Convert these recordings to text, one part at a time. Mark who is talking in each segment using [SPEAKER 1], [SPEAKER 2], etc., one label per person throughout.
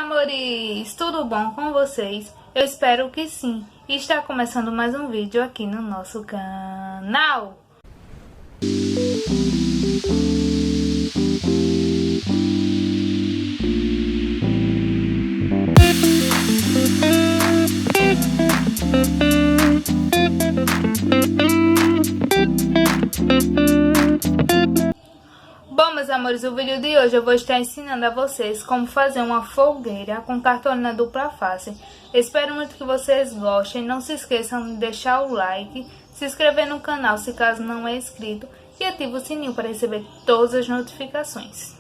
[SPEAKER 1] amores! Tudo bom com vocês? Eu espero que sim. E está começando mais um vídeo aqui no nosso canal. Bom, meus amores, o vídeo de hoje eu vou estar ensinando a vocês como fazer uma fogueira com cartolina dupla face. Espero muito que vocês gostem. Não se esqueçam de deixar o like, se inscrever no canal se caso não é inscrito e ative o sininho para receber todas as notificações.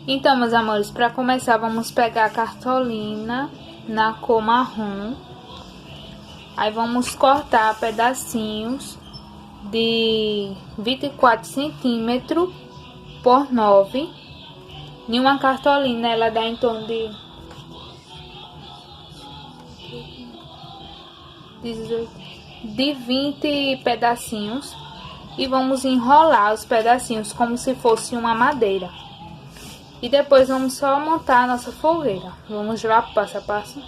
[SPEAKER 1] Então, meus amores, para começar, vamos pegar a cartolina na cor marrom. Aí vamos cortar pedacinhos de 24 centímetros por 9. Em uma cartolina, ela dá em torno de 20 pedacinhos. E vamos enrolar os pedacinhos como se fosse uma madeira. E depois vamos só montar a nossa fogueira. Vamos lá passo a passo.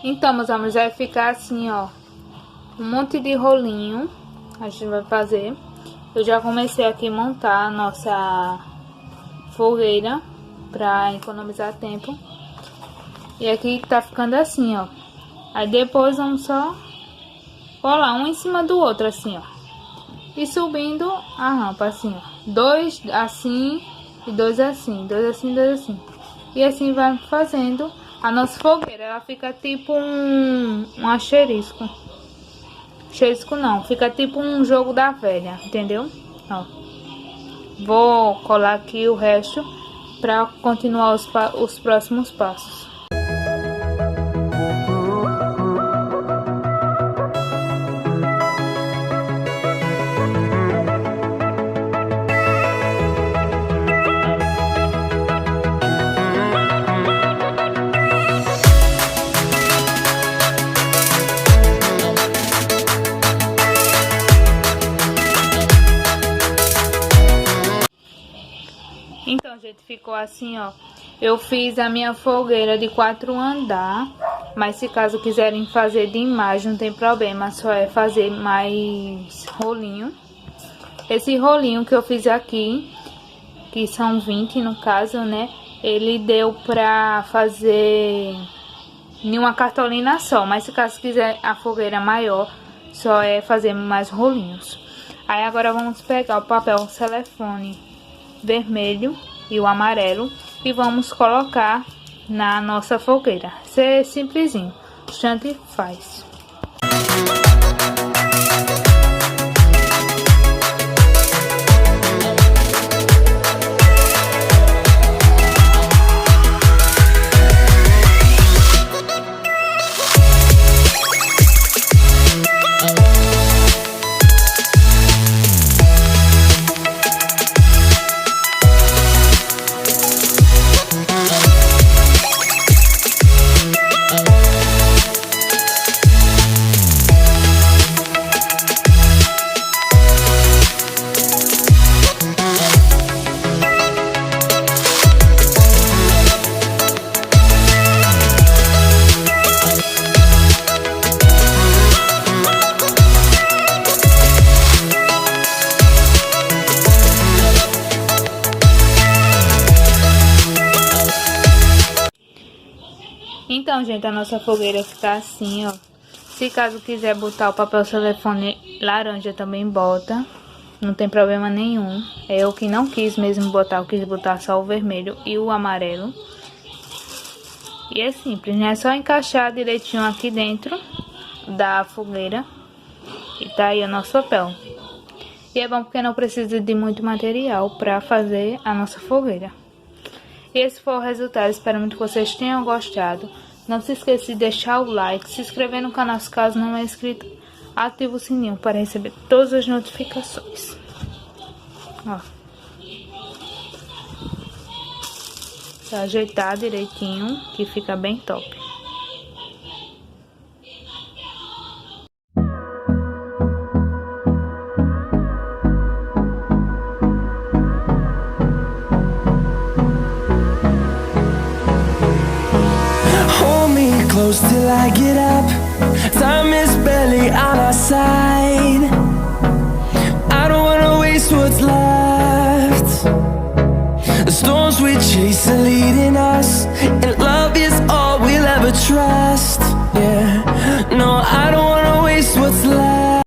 [SPEAKER 1] Então, meus amores, vai ficar assim, ó, um monte de rolinho. A gente vai fazer. Eu já comecei aqui a montar a nossa fogueira pra economizar tempo. E aqui tá ficando assim, ó. Aí depois vamos só colar um em cima do outro, assim, ó. E subindo a rampa, assim, ó. Dois assim e dois assim, dois assim, dois assim. E assim vai fazendo. A nossa fogueira, ela fica tipo um asterisco. Asterisco não, fica tipo um jogo da velha, entendeu? Ó. Vou colar aqui o resto para continuar os próximos passos. Então, gente, ficou assim, ó. Eu fiz a minha fogueira de 4 andares, mas se caso quiserem fazer de imagem, não tem problema, só é fazer mais rolinho. Esse rolinho que eu fiz aqui, que são 20 no caso, né, ele deu pra fazer em uma cartolina só, mas se caso quiser a fogueira maior, só é fazer mais rolinhos. Aí agora vamos pegar o papel celofane vermelho e o amarelo e vamos colocar na nossa fogueira. Isso é simplesinho, bastante faz. Então, gente, a nossa fogueira fica assim, ó. Se caso quiser botar o papel telefone laranja, também bota. Não tem problema nenhum. Eu que não quis mesmo botar, eu quis botar só o vermelho e o amarelo. E é simples, né? É só encaixar direitinho aqui dentro da fogueira. E tá aí o nosso papel. E é bom porque não precisa de muito material para fazer a nossa fogueira. Esse foi o resultado, espero muito que vocês tenham gostado. Não se esqueça de deixar o like, se inscrever no canal se caso não é inscrito, ativa o sininho para receber todas as notificações. Ó. Pra ajeitar direitinho, que fica bem top.
[SPEAKER 2] Close till I get up. Time is barely on our side. I don't wanna waste what's left. The storms we chase are leading us, and